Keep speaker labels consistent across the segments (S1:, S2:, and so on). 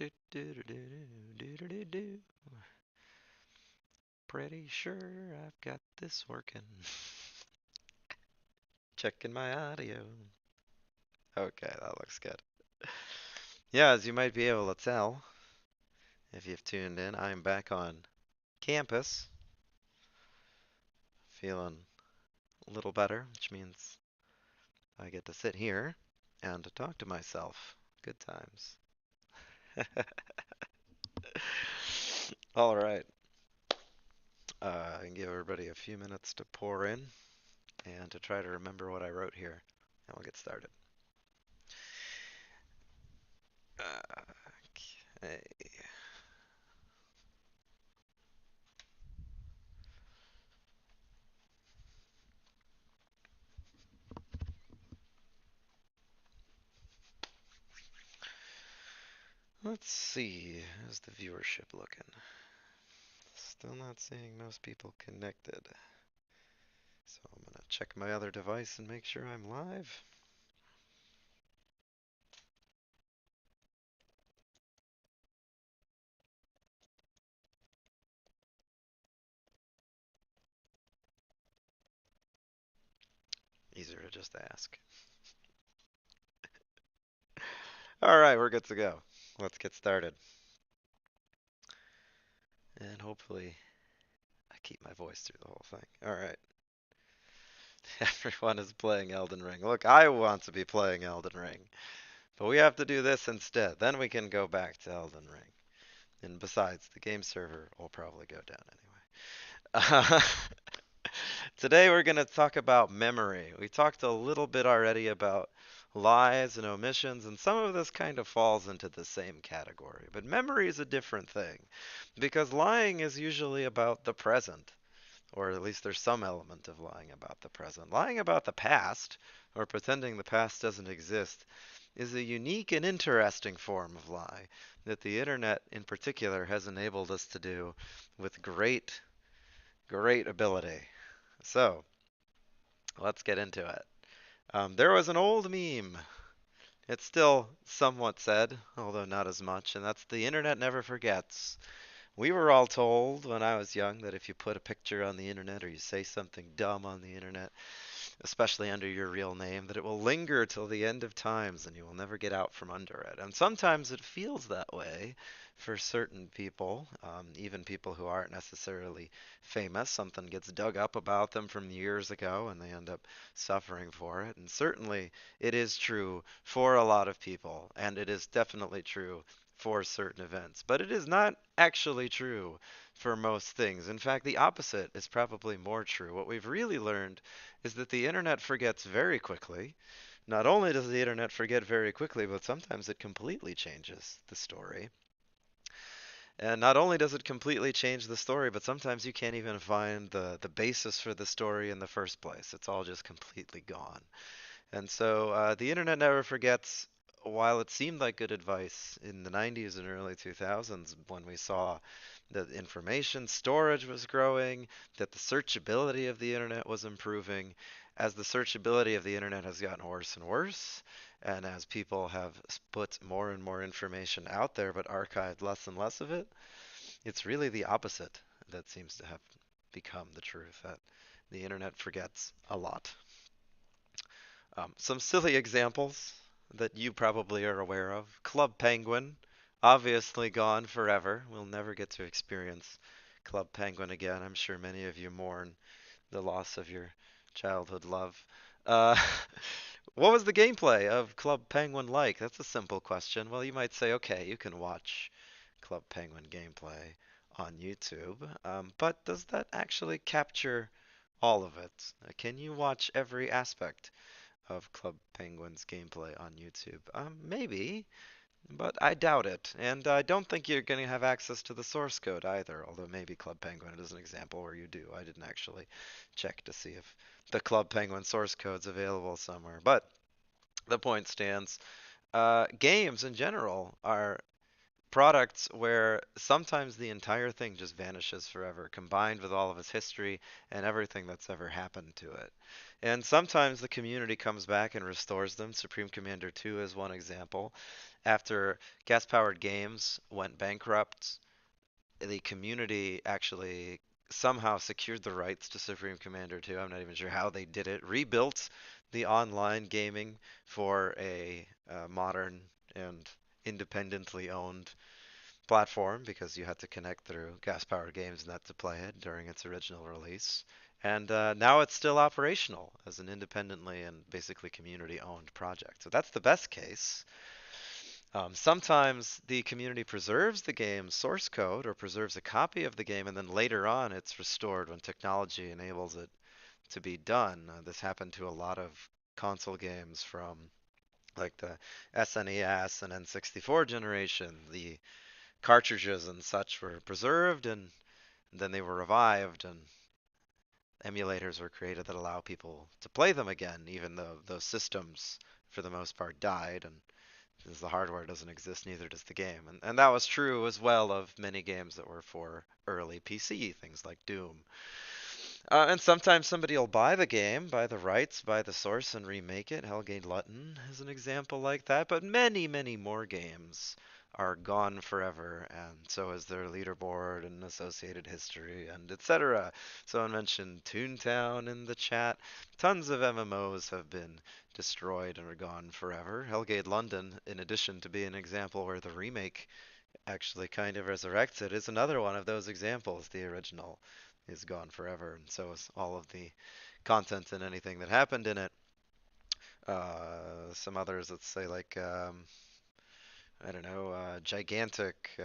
S1: Do, do, do, do, do, do, do. Pretty sure I've got this working. Checking my audio. Okay, that looks good. Yeah, as you might be able to tell, if you've tuned in, I'm back on campus, feeling a little better, which means I get to sit here and to talk to myself. Good times. All right. I can give everybody a few minutes to pour in and to try to remember what I wrote here, and we'll get started. Okay. Let's see. How's the viewership looking? Still not seeing most people connected. So I'm gonna check my other device and make sure I'm live. Easier to just ask. All right, we're good to go. Let's get started. And hopefully I keep my voice through the whole thing. All right. Everyone is playing Elden Ring. Look, I want to be playing Elden Ring, but we have to do this instead. Then we can go back to Elden Ring. And besides, the game server will probably go down anyway. Today we're going to talk about memory. We talked a little bit already about lies and omissions, and some of this kind of falls into the same category. But memory is a different thing because lying is usually about the present, or at least there's some element of lying about the present. Lying about the past, or pretending the past doesn't exist, is a unique and interesting form of lie that the internet in particular has enabled us to do with great, great ability. So, let's get into it. There was an old meme. It's still somewhat said, although not as much, and that's the internet never forgets. We were all told when I was young that if you put a picture on the internet or you say something dumb on the internet, especially under your real name, that it will linger till the end of times and you will never get out from under it. And sometimes it feels that way for certain people, even people who aren't necessarily famous. Something gets dug up about them from years ago and they end up suffering for it. And certainly it is true for a lot of people, and it is definitely true for certain events. But it is not actually true for most things. In fact, the opposite is probably more true. What we've really learned is that the internet forgets very quickly. Not only does the internet forget very quickly, but sometimes it completely changes the story. And not only does it completely change the story, but sometimes you can't even find the basis for the story in the first place. It's all just completely gone. And so the internet never forgets. While it seemed like good advice in the 90s and early 2000s, when we saw that information storage was growing, that the searchability of the internet was improving, as the searchability of the internet has gotten worse and worse, and as people have put more and more information out there but archived less and less of it, it's really the opposite that seems to have become the truth, that the internet forgets a lot. Some silly examples that you probably are aware of. Club Penguin, obviously gone forever. We'll never get to experience Club Penguin again. I'm sure many of you mourn the loss of your childhood love. Uh, what was the gameplay of Club Penguin like? That's a simple question. Well, you might say, okay, you can watch Club Penguin gameplay on YouTube, but does that actually capture all of it? Can you watch every aspect of Club Penguin's gameplay on YouTube? Maybe, but I doubt it. And I don't think you're going to have access to the source code either, although maybe Club Penguin is an example where you do. I didn't actually check to see if the Club Penguin source code's available somewhere. But the point stands. Games in general are products where sometimes the entire thing just vanishes forever, combined with all of its history and everything that's ever happened to it. And sometimes the community comes back and restores them. Supreme Commander 2 is one example. After Gas Powered Games went bankrupt, the community actually somehow secured the rights to Supreme Commander 2. I'm not even sure how they did it. Rebuilt the online gaming for a modern and independently owned platform because you had to connect through Gas Powered Games Net to play it during its original release. And now it's still operational as an independently and basically community owned project. So that's the best case. Sometimes the community preserves the game's source code or preserves a copy of the game, and then later on it's restored when technology enables it to be done. This happened to a lot of console games from like the SNES and N64 generation. The cartridges and such were preserved, and then they were revived, and emulators were created that allow people to play them again, even though those systems, for the most part, died. And since the hardware doesn't exist, neither does the game. And that was true as well of many games that were for early PC, things like Doom. And sometimes somebody will buy the game, buy the rights, buy the source, and remake it. Hellgate Lutton is an example like that. But many, many more games are gone forever, and so is their leaderboard and associated history and etc. Someone mentioned Toontown in the chat. Tons of MMOs have been destroyed and are gone forever. Hellgate London, in addition to being an example where the remake actually kind of resurrects it, is another one of those examples. The original is gone forever, and so is all of the content and anything that happened in it. Some others, let's say like I don't know, Gigantic,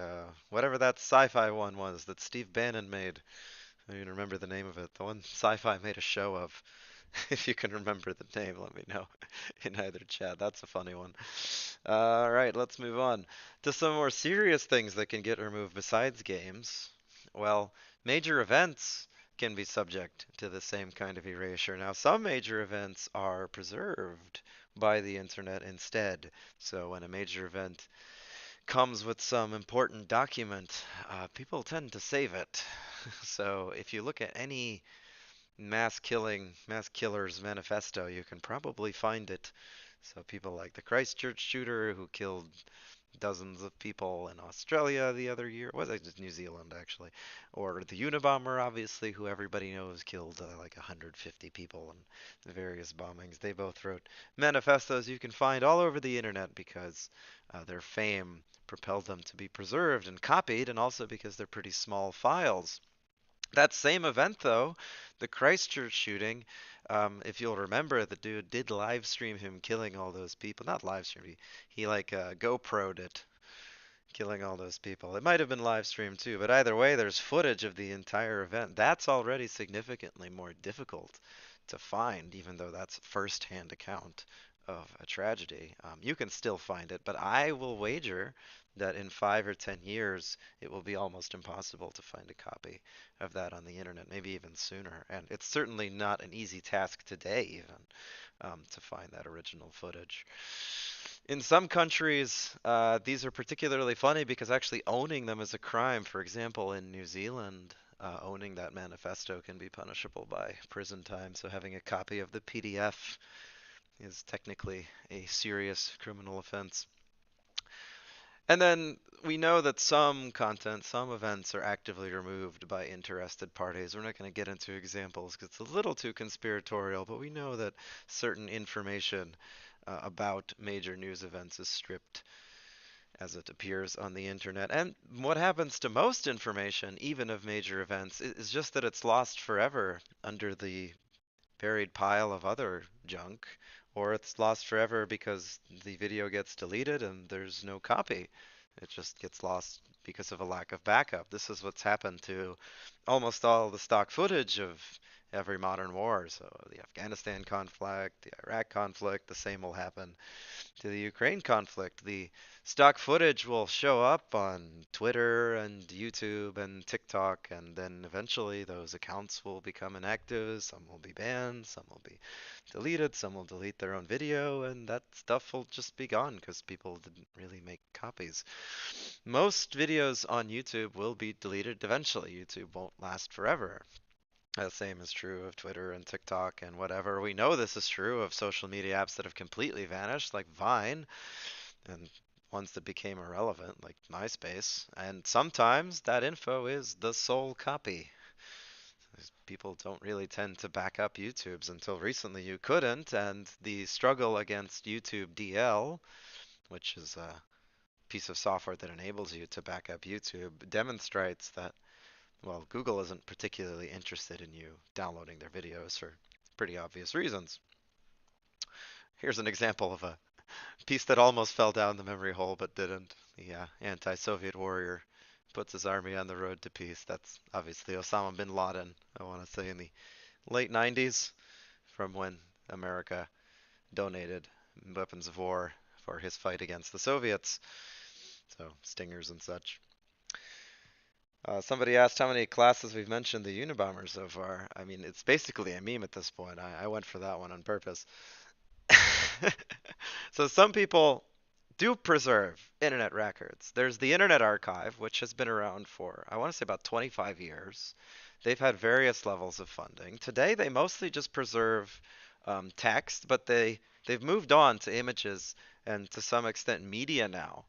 S1: whatever that sci-fi one was that Steve Bannon made. I don't even remember the name of it. The one sci-fi made a show of. If you can remember the name, let me know in either chat. That's a funny one. All right, let's move on to some more serious things that can get removed besides games. Well, major events can be subject to the same kind of erasure. Now, some major events are preserved by the internet instead. So when a major event comes with some important document, people tend to save it. So if you look at any mass killers manifesto, you can probably find it. So people like the Christchurch shooter who killed dozens of people in Australia the other year. Was it just New Zealand actually? Or the Unabomber, obviously, who everybody knows killed like 150 people in various bombings. They both wrote manifestos you can find all over the internet because their fame propelled them to be preserved and copied, and also because they're pretty small files. That same event, though, the Christchurch shooting, if you'll remember, the dude did live stream him killing all those people. Not live stream, he like GoPro'd it, killing all those people. It might have been live streamed too, but either way, there's footage of the entire event. That's already significantly more difficult to find, even though that's first-hand account of a tragedy. You can still find it, but I will wager that in 5 or 10 years, it will be almost impossible to find a copy of that on the internet, maybe even sooner. And it's certainly not an easy task today, even, to find that original footage. In some countries, these are particularly funny because actually owning them is a crime. For example, in New Zealand, owning that manifesto can be punishable by prison time. So having a copy of the PDF is technically a serious criminal offense. And then we know that some content, some events are actively removed by interested parties. We're not going to get into examples because it's a little too conspiratorial, but we know that certain information about major news events is stripped as it appears on the internet. And what happens to most information, even of major events, is just that it's lost forever under the buried pile of other junk, or it's lost forever because the video gets deleted and there's no copy. It just gets lost because of a lack of backup. This is what's happened to almost all the stock footage of every modern war. So the Afghanistan conflict, the Iraq conflict, the same will happen to the Ukraine conflict. The stock footage will show up on Twitter and YouTube and TikTok, and then eventually those accounts will become inactive. Some will be banned, some will be deleted, some will delete their own video, and that stuff will just be gone because people didn't really make copies. Most videos on YouTube will be deleted eventually. YouTube won't last forever. The same is true of Twitter and TikTok and whatever. We know this is true of social media apps that have completely vanished, like Vine, and ones that became irrelevant, like MySpace. And sometimes that info is the sole copy. People don't really tend to back up YouTube's. Until recently you couldn't, and the struggle against YouTube DL, which is a piece of software that enables you to back up YouTube, demonstrates that, well, Google isn't particularly interested in you downloading their videos for pretty obvious reasons. Here's an example of a piece that almost fell down the memory hole but didn't. The anti-Soviet warrior puts his army on the road to peace. That's obviously Osama bin Laden, I want to say, in the late 90s, from when America donated weapons of war for his fight against the Soviets. So, stingers and such. Somebody asked how many classes we've mentioned the Unabomber so far. I mean, it's basically a meme at this point. I went for that one on purpose. So some people do preserve internet records. There's the Internet Archive, which has been around for, I want to say, about 25 years. They've had various levels of funding. Today, they mostly just preserve text, but they've moved on to images and to some extent media now.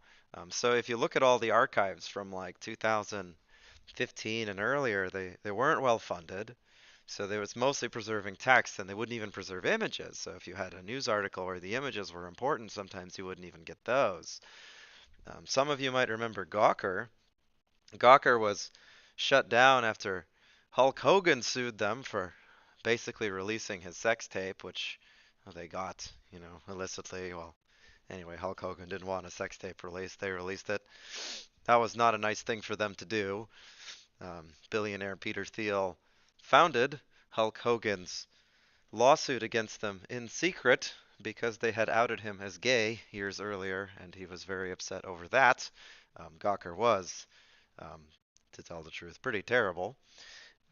S1: So if you look at all the archives from like 2015 and earlier, they weren't well funded. So they was mostly preserving text, and they wouldn't even preserve images. So if you had a news article where the images were important, sometimes you wouldn't even get those. Some of you might remember Gawker. Gawker was shut down after Hulk Hogan sued them for basically releasing his sex tape, which they got, illicitly. Well, anyway, Hulk Hogan didn't want a sex tape released. They released it. That was not a nice thing for them to do. Billionaire Peter Thiel founded Hulk Hogan's lawsuit against them in secret because they had outed him as gay years earlier, and he was very upset over that. Gawker was, um, to tell the truth, pretty terrible.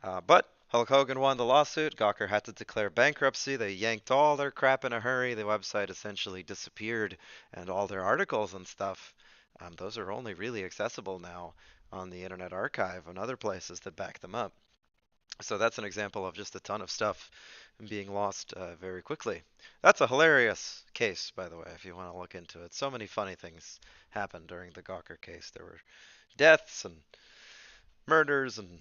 S1: But Hulk Hogan won the lawsuit. Gawker had to declare bankruptcy. They yanked all their crap in a hurry. The website essentially disappeared, and all their articles and stuff, those are only really accessible now on the Internet Archive and other places that back them up. So that's an example of just a ton of stuff being lost very quickly. That's a hilarious case, by the way, if you want to look into it. So many funny things happened during the Gawker case. There were deaths and murders and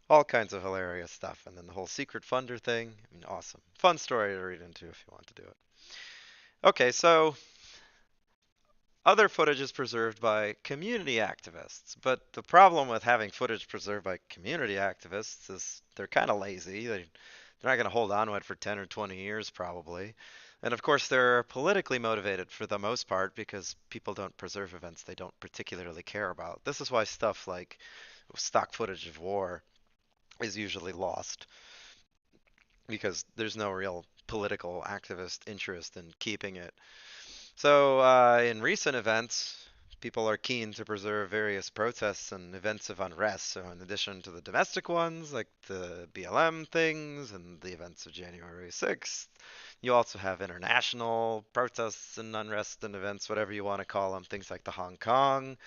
S1: all kinds of hilarious stuff. And then the whole secret funder thing. I mean, awesome. Fun story to read into if you want to do it. Okay, so other footage is preserved by community activists, but the problem with having footage preserved by community activists is they're kind of lazy. They're not going to hold on to it for 10 or 20 years, probably. And of course, they're politically motivated for the most part because people don't preserve events they don't particularly care about. This is why stuff like stock footage of war is usually lost because there's no real political activist interest in keeping it. So, in recent events, people are keen to preserve various protests and events of unrest. So, in addition to the domestic ones, like the BLM things and the events of January 6th, you also have international protests and unrest and events, whatever you want to call them, things like the Hong Kong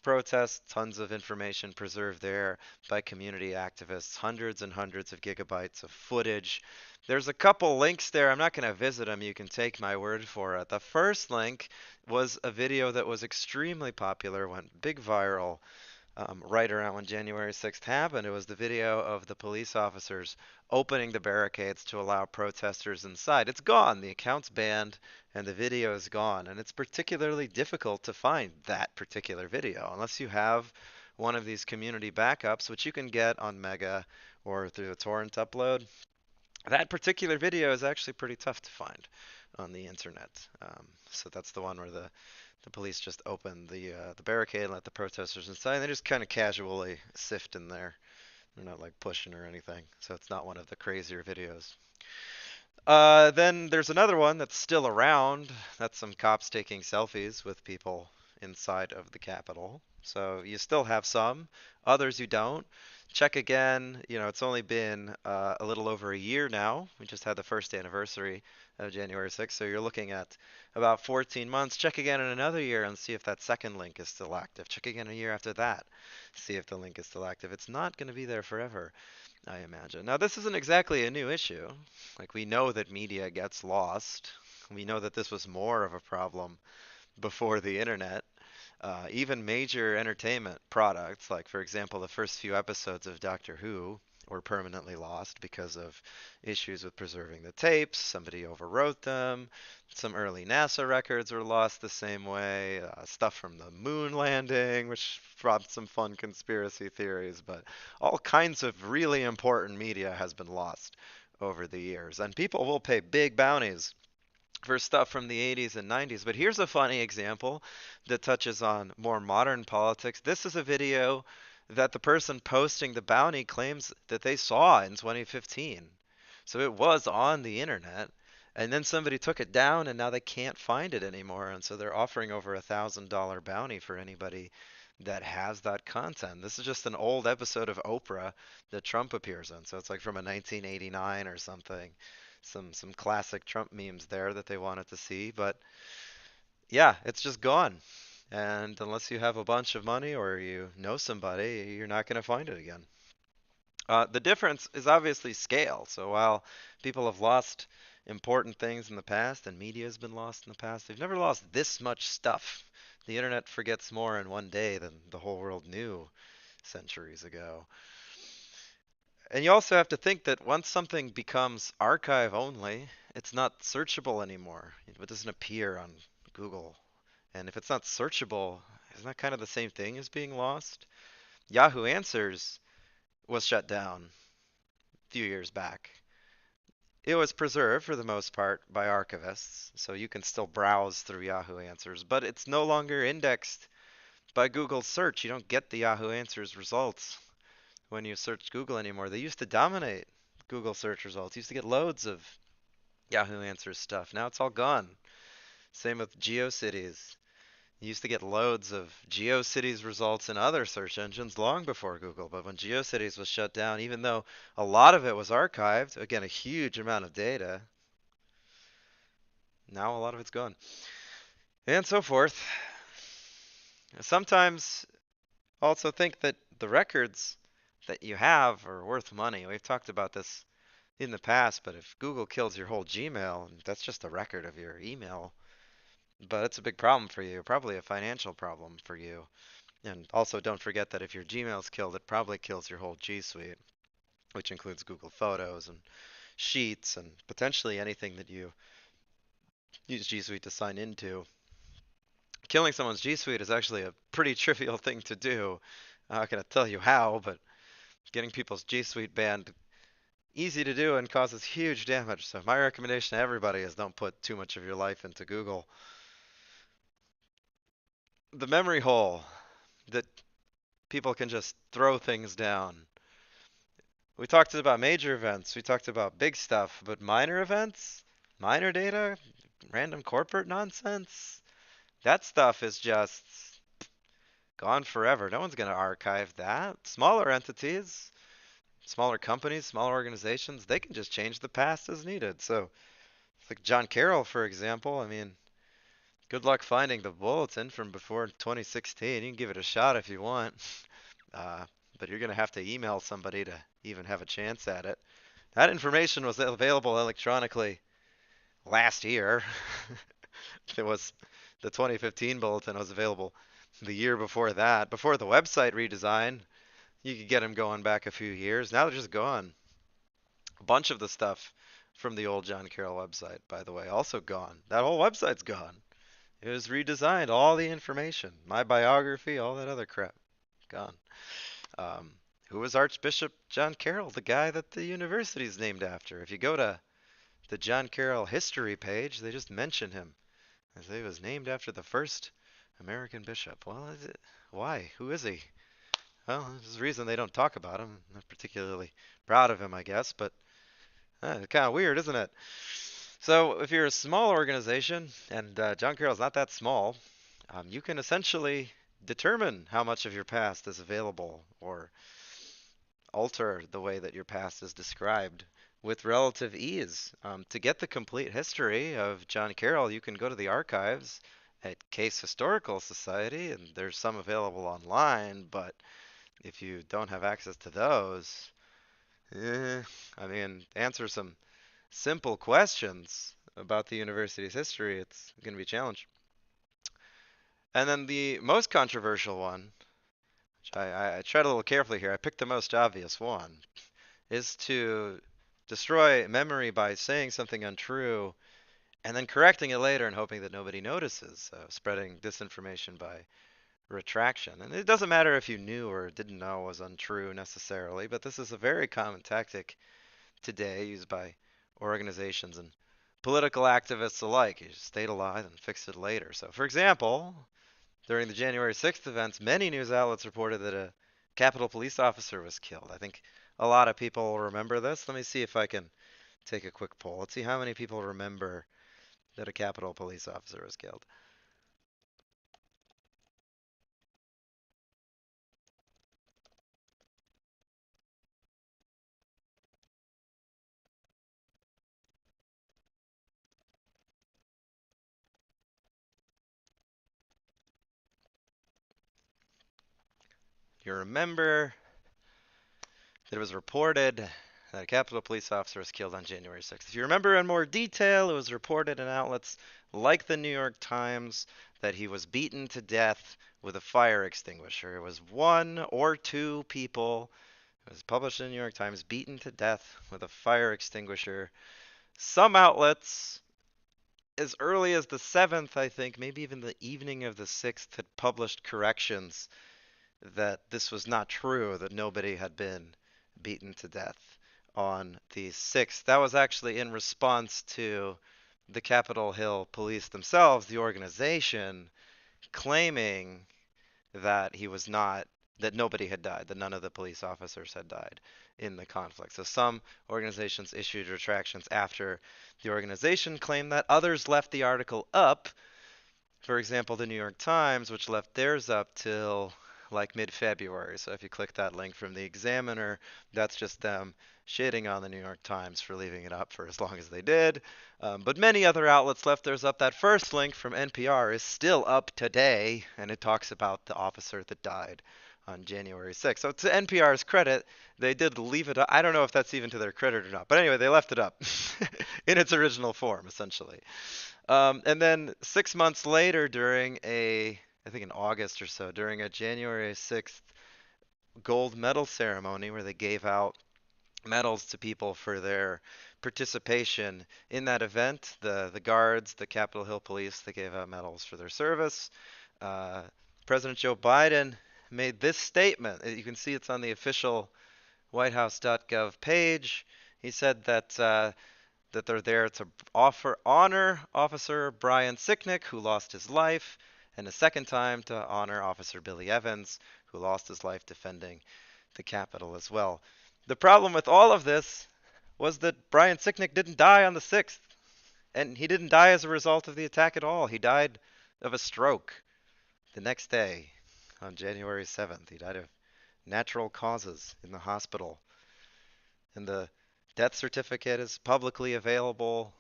S1: protests, tons of information preserved there by community activists, hundreds and hundreds of gigabytes of footage. There's a couple links there. I'm not going to visit them. You can take my word for it. The first link was a video that was extremely popular, went big viral right around when January 6th happened. It was the video of the police officers opening the barricades to allow protesters inside. It's gone. The account's banned and the video is gone. And it's particularly difficult to find that particular video unless you have one of these community backups, which you can get on Mega or through a torrent upload. That particular video is actually pretty tough to find on the internet. So that's the one where the police just open the barricade and let the protesters inside. And they just kind of casually sift in there. They're not like pushing or anything. So it's not one of the crazier videos. Then there's another one that's still around. That's some cops taking selfies with people inside of the Capitol. So you still have some, others you don't. Check again. It's only been a little over a year now. We just had the first anniversary of January 6th. So you're looking at about 14 months. Check again in another year and see if that second link is still active. Check again a year after that. See if the link is still active. It's not going to be there forever. I imagine. Now, this isn't exactly a new issue. Like, we know that media gets lost. We know that this was more of a problem before the internet. Even major entertainment products, like for example, the first few episodes of Doctor Who, were permanently lost because of issues with preserving the tapes. Somebody overwrote them. Some early NASA records were lost the same way. Stuff from the moon landing, which brought some fun conspiracy theories. But all kinds of really important media has been lost over the years. And people will pay big bounties for stuff from the 80s and 90s. But here's a funny example that touches on more modern politics. This is a video that the person posting the bounty claims that they saw in 2015. So it was on the internet. And then somebody took it down and now they can't find it anymore. And so they're offering over $1,000 bounty for anybody that has that content. This is just an old episode of Oprah that Trump appears in. So it's like from a 1989 or something. Some classic Trump memes there that they wanted to see, but yeah, it's just gone. And unless you have a bunch of money or you know somebody, you're not going to find it again. The difference is obviously scale. So while people have lost important things in the past and media has been lost in the past, they've never lost this much stuff. The internet forgets more in one day than the whole world knew centuries ago. And you also have to think that once something becomes archive only, it's not searchable anymore. It doesn't appear on Google. And if it's not searchable, isn't that kind of the same thing as being lost? Yahoo Answers was shut down a few years back. It was preserved for the most part by archivists, so you can still browse through Yahoo Answers, but it's no longer indexed by Google search. You don't get the Yahoo Answers results when you search Google anymore. They used to dominate Google search results. You used to get loads of Yahoo Answers stuff. Now it's all gone. Same with GeoCities. You used to get loads of GeoCities results in other search engines long before Google, but when GeoCities was shut down, even though a lot of it was archived, again, a huge amount of data, now a lot of it's gone. And so forth. Sometimes also think that the records that you have are worth money. We've talked about this in the past, but if Google kills your whole Gmail, that's just a record of your email. But it's a big problem for you, probably a financial problem for you. And also don't forget that if your Gmail's killed, it probably kills your whole G Suite, which includes Google Photos and Sheets and potentially anything that you use G Suite to sign into. Killing someone's G Suite is actually a pretty trivial thing to do. I'm not going to tell you how, but getting people's G Suite banned easy to do and causes huge damage. So my recommendation to everybody is don't put too much of your life into Google. The memory hole that people can just throw things down. We talked about major events, we talked about big stuff, but minor events, minor data, random corporate nonsense, that stuff is just gone forever. No one's going to archive that. Smaller entities, smaller companies, smaller organizations, they can just change the past as needed. So, like John Carroll, for example, I mean, good luck finding the bulletin from before 2016. You can give it a shot if you want, uh, but you're going to have to email somebody to even have a chance at it. That information was available electronically last year. It was the 2015 bulletin was available the year before that. Before the website redesign, you could get them going back a few years. Now they're just gone. A bunch of the stuff from the old John Carroll website, by the way, also gone. That whole website's gone. It was redesigned. All the information, my biography, all that other crap, gone. Um, who was Archbishop John Carroll, the guy that the university's named after? If you go to the John Carroll history page, they just mention him as he was named after the first American bishop. Well, is it, why? Who is he? Well, there's a reason they don't talk about him. I'm not particularly proud of him, I guess, but it's kind of weird, isn't it? So if you're a small organization, and John Carroll's not that small, you can essentially determine how much of your past is available or alter the way that your past is described with relative ease. To get the complete history of John Carroll, you can go to the archives at Case Historical Society, and there's some available online, but if you don't have access to those, Eh, I mean, answer some simple questions about the university's history. It's going to be a challenge. And then the most controversial one, which I tread a little carefully here, I picked the most obvious one, is to destroy memory by saying something untrue and then correcting it later and hoping that nobody notices. So spreading disinformation by retraction. And it doesn't matter if you knew or didn't know was untrue necessarily, but this is a very common tactic today used by organizations and political activists alike. You just state a lie and fix it later. So, for example, during the January 6th events, many news outlets reported that a Capitol police officer was killed. I think a lot of people remember this. Let me see if I can take a quick poll. Let's see how many people remember that a Capitol police officer was killed. You remember that it was reported that a Capitol police officer was killed on January 6th. If you remember in more detail, it was reported in outlets like the New York Times that he was beaten to death with a fire extinguisher. It was one or two people. It was published in the New York Times, beaten to death with a fire extinguisher. Some outlets, as early as the 7th, I think, maybe even the evening of the 6th, had published corrections that this was not true, that nobody had been beaten to death on the 6th. That was actually in response to the Capitol Hill police themselves, the organization, claiming that he was not, that nobody had died, that none of the police officers had died in the conflict. So some organizations issued retractions after the organization claimed that. Others left the article up, for example, the New York Times, which left theirs up till like mid-February. So if you click that link from the Examiner, that's just them shitting on the New York Times for leaving it up for as long as they did. But many other outlets left theirs up. That first link from NPR is still up today, and it talks about the officer that died on January 6th. So to NPR's credit, they did leave it up. I don't know if that's even to their credit or not. But anyway, they left it up in its original form, essentially. And then 6 months later, I think in August or so, during a January 6th gold medal ceremony where they gave out medals to people for their participation in that event, the guards, the Capitol Hill Police, they gave out medals for their service. Uh, President Joe Biden made this statement. You can see it's on the official WhiteHouse.gov page. He said that they're there to honor Officer Brian Sicknick, who lost his life, and a second time to honor Officer Billy Evans, who lost his life defending the Capitol as well. The problem with all of this was that Brian Sicknick didn't die on the 6th, and he didn't die as a result of the attack at all. He died of a stroke the next day on January 7th. He died of natural causes in the hospital. And the death certificate is publicly available.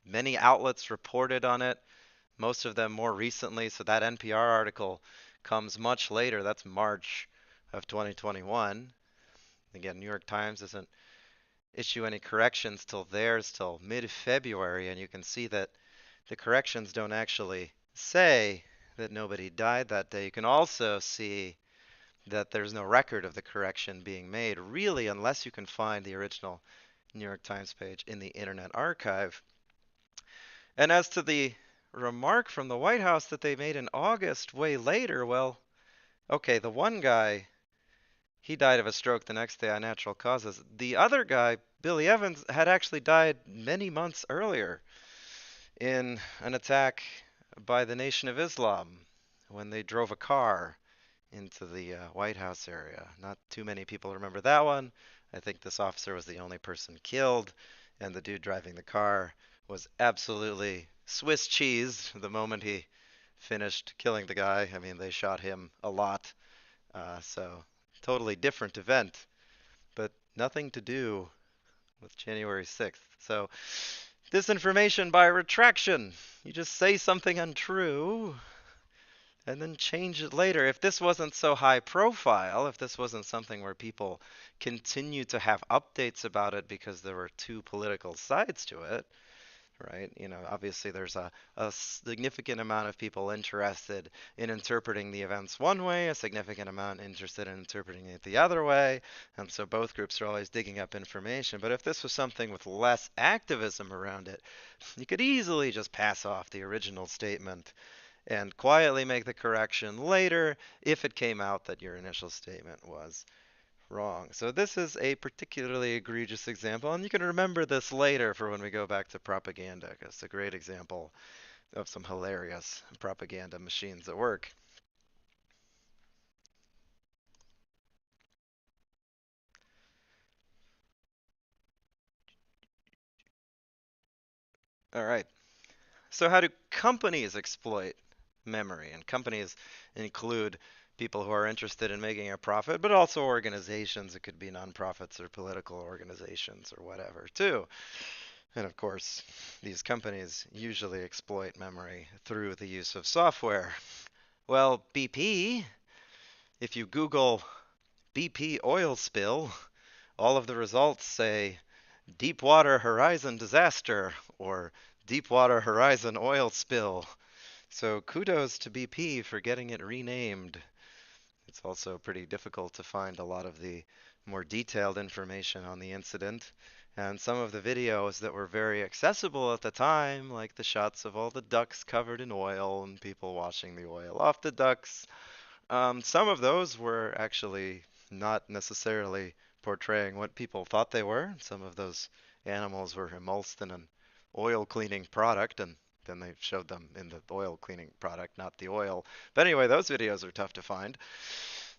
S1: Many outlets reported on it, most of them more recently. So that NPR article comes much later. That's March of 2021. Again, New York Times doesn't issue any corrections till theirs till mid-February, and you can see that the corrections don't actually say that nobody died that day. You can also see that there's no record of the correction being made, really, unless you can find the original New York Times page in the Internet Archive. And as to the remark from the White House that they made in August, way later, well, okay, the one guy, he died of a stroke the next day on natural causes. The other guy, Billy Evans, had actually died many months earlier in an attack by the Nation of Islam when they drove a car into the White House area. Not too many people remember that one. I think this officer was the only person killed, and the dude driving the car was absolutely Swiss cheese the moment he finished killing the guy. I mean, they shot him a lot, so totally different event, but nothing to do with January 6th. So, disinformation by retraction. You just say something untrue, and then change it later. If this wasn't so high profile, if this wasn't something where people continue to have updates about it because there were two political sides to it, right? Obviously there's a significant amount of people interested in interpreting the events one way, a significant amount interested in interpreting it the other way, and so both groups are always digging up information. But if this was something with less activism around it, you could easily just pass off the original statement and quietly make the correction later if it came out that your initial statement was wrong. So this is a particularly egregious example, and you can remember this later for when we go back to propaganda, 'cause it's a great example of some hilarious propaganda machines at work. All right. So how do companies exploit memory? And companies include people who are interested in making a profit, but also organizations. It could be nonprofits or political organizations or whatever, too. And of course, these companies usually exploit memory through the use of software. Well, BP, if you Google BP oil spill, all of the results say Deepwater Horizon disaster or Deepwater Horizon oil spill. So kudos to BP for getting it renamed. It's also pretty difficult to find a lot of the more detailed information on the incident. And some of the videos that were very accessible at the time, like the shots of all the ducks covered in oil and people washing the oil off the ducks, some of those were actually not necessarily portraying what people thought they were. Some of those animals were emulsed in an oil cleaning product, and then they showed them in the oil cleaning product, not the oil. But anyway, those videos are tough to find.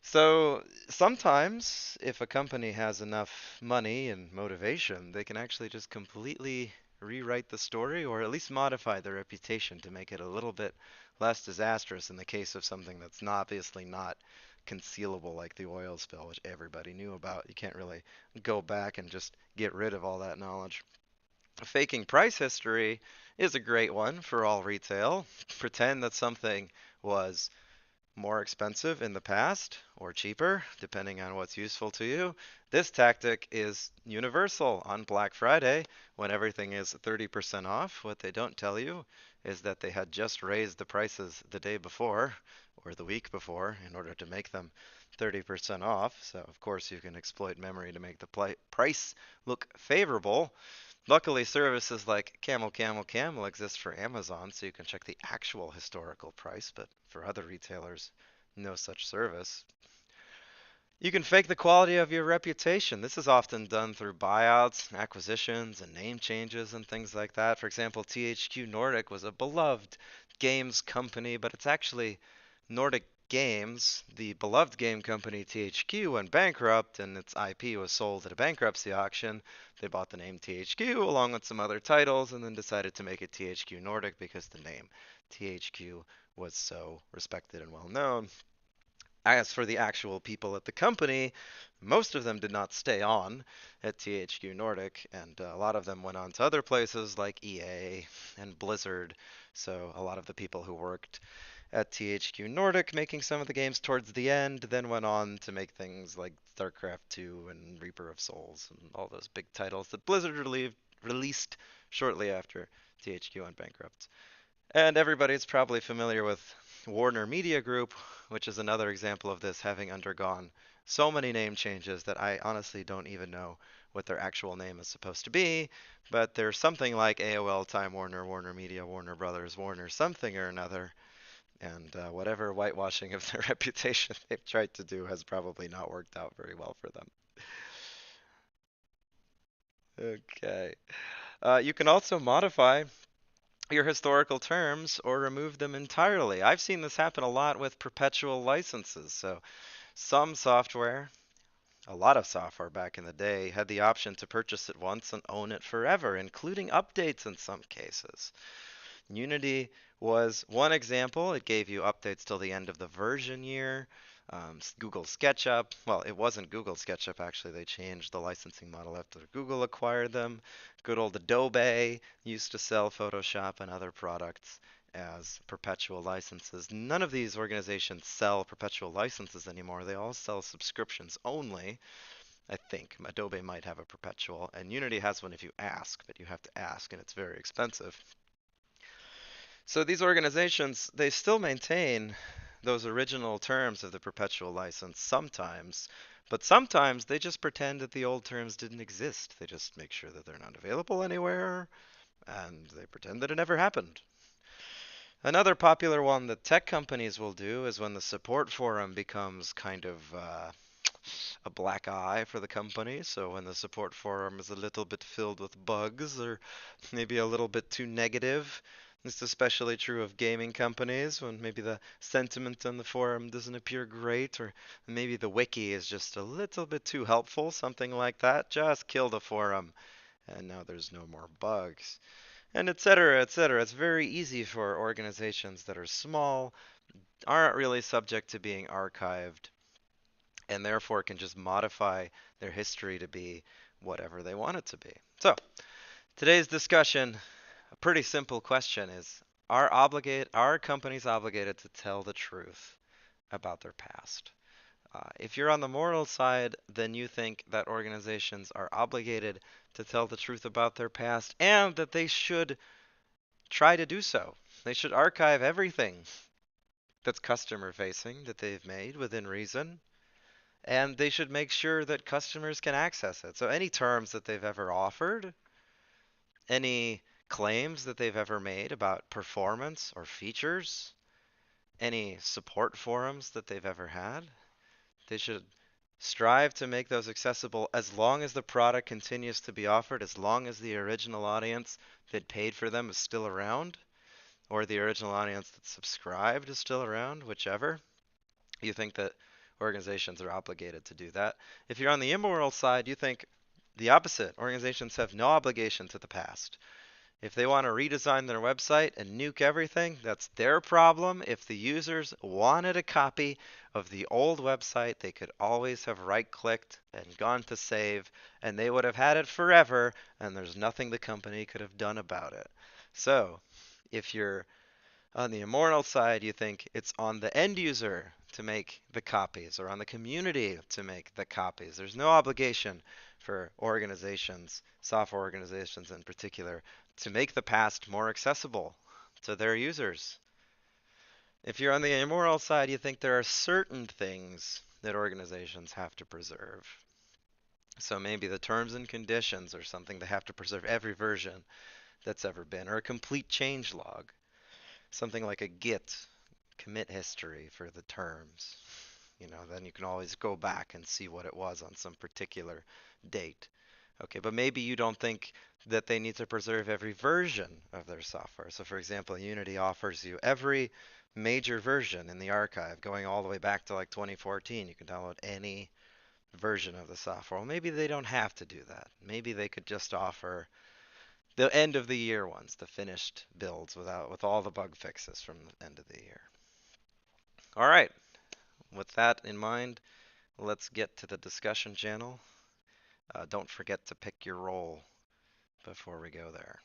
S1: So sometimes, if a company has enough money and motivation, they can actually just completely rewrite the story or at least modify their reputation to make it a little bit less disastrous in the case of something that's obviously not concealable like the oil spill, which everybody knew about. You can't really go back and just get rid of all that knowledge. Faking price history is a great one for all retail. Pretend that something was more expensive in the past or cheaper, depending on what's useful to you. This tactic is universal on Black Friday when everything is 30% off. What they don't tell you is that they had just raised the prices the day before or the week before in order to make them 30% off. So, of course, you can exploit memory to make the price look favorable. Luckily, services like Camel Camel Camel exist for Amazon, so you can check the actual historical price, but for other retailers, no such service. You can fake the quality of your reputation. This is often done through buyouts, acquisitions, and name changes and things like that. For example, THQ Nordic was a beloved games company, but it's actually Nordic Games. The beloved game company THQ went bankrupt and its IP was sold at a bankruptcy auction. They bought the name THQ along with some other titles and then decided to make it THQ Nordic because the name THQ was so respected and well known. As for the actual people at the company, most of them did not stay on at THQ Nordic, and a lot of them went on to other places like EA and Blizzard. So a lot of the people who worked at THQ Nordic making some of the games towards the end then went on to make things like StarCraft 2 and Reaper of Souls and all those big titles that Blizzard released shortly after THQ went bankrupt. And everybody's probably familiar with Warner Media Group, which is another example of this, having undergone so many name changes that I honestly don't even know what their actual name is supposed to be. But there's something like AOL, Time Warner, Warner Media, Warner Brothers, Warner something or another. And whatever whitewashing of their reputation they've tried to do has probably not worked out very well for them. Okay. You can also modify your historical terms or remove them entirely. I've seen this happen a lot with perpetual licenses. So some software, a lot of software back in the day, had the option to purchase it once and own it forever, including updates in some cases. Unity was one example. It gave you updates till the end of the version year. Google SketchUp, well, it wasn't Google SketchUp actually. They changed the licensing model after Google acquired them. Good old Adobe used to sell Photoshop and other products. as perpetual licenses. None of these organizations sell perpetual licenses anymore. They all sell subscriptions only. I think Adobe might have a perpetual, and Unity has one if you ask, but you have to ask, and it's very expensive. So these organizations, they still maintain those original terms of the perpetual license sometimes, but sometimes they just pretend that the old terms didn't exist. They just make sure that they're not available anywhere, and they pretend that it never happened. Another popular one that tech companies will do is when the support forum becomes kind of a black eye for the company. So when the support forum is a little bit filled with bugs or maybe a little bit too negative. It's especially true of gaming companies when maybe the sentiment on the forum doesn't appear great, or maybe the wiki is just a little bit too helpful, something like that. Just kill the forum, and now there's no more bugs. And etc., etc. It's very easy for organizations that are small, aren't really subject to being archived, and therefore can just modify their history to be whatever they want it to be. So, today's discussion, a pretty simple question is, are companies obligated to tell the truth about their past? If you're on the moral side, then you think that organizations are obligated to tell the truth about their past and that they should try to do so. They should archive everything that's customer facing that they've made within reason, and they should make sure that customers can access it. So any terms that they've ever offered, any claims that they've ever made about performance or features, any support forums that they've ever had, they should strive to make those accessible as long as the product continues to be offered, as long as the original audience that paid for them is still around, or the original audience that subscribed is still around, whichever. You think that organizations are obligated to do that. If you're on the immoral side, you think the opposite. Organizations have no obligation to the past. If they want to redesign their website and nuke everything, that's their problem. If the users wanted a copy of the old website, they could always have right-clicked and gone to save, and they would have had it forever, and there's nothing the company could have done about it. So, if you're on the immoral side, you think it's on the end user to make the copies or on the community to make the copies. There's no obligation for organizations, software organizations in particular, to make the past more accessible to their users. If you're on the immoral side, you think there are certain things that organizations have to preserve. So maybe the terms and conditions are something they have to preserve every version that's ever been, or a complete change log, something like a Git commit history for the terms. Then you can always go back and see what it was on some particular date. Okay, but maybe you don't think that they need to preserve every version of their software. So for example, Unity offers you every major version in the archive going all the way back to like 2014. You can download any version of the software. Well, maybe they don't have to do that. Maybe they could just offer the end of the year ones, the finished builds with all the bug fixes from the end of the year. All right, with that in mind, let's get to the discussion channel. Don't forget to pick your role before we go there.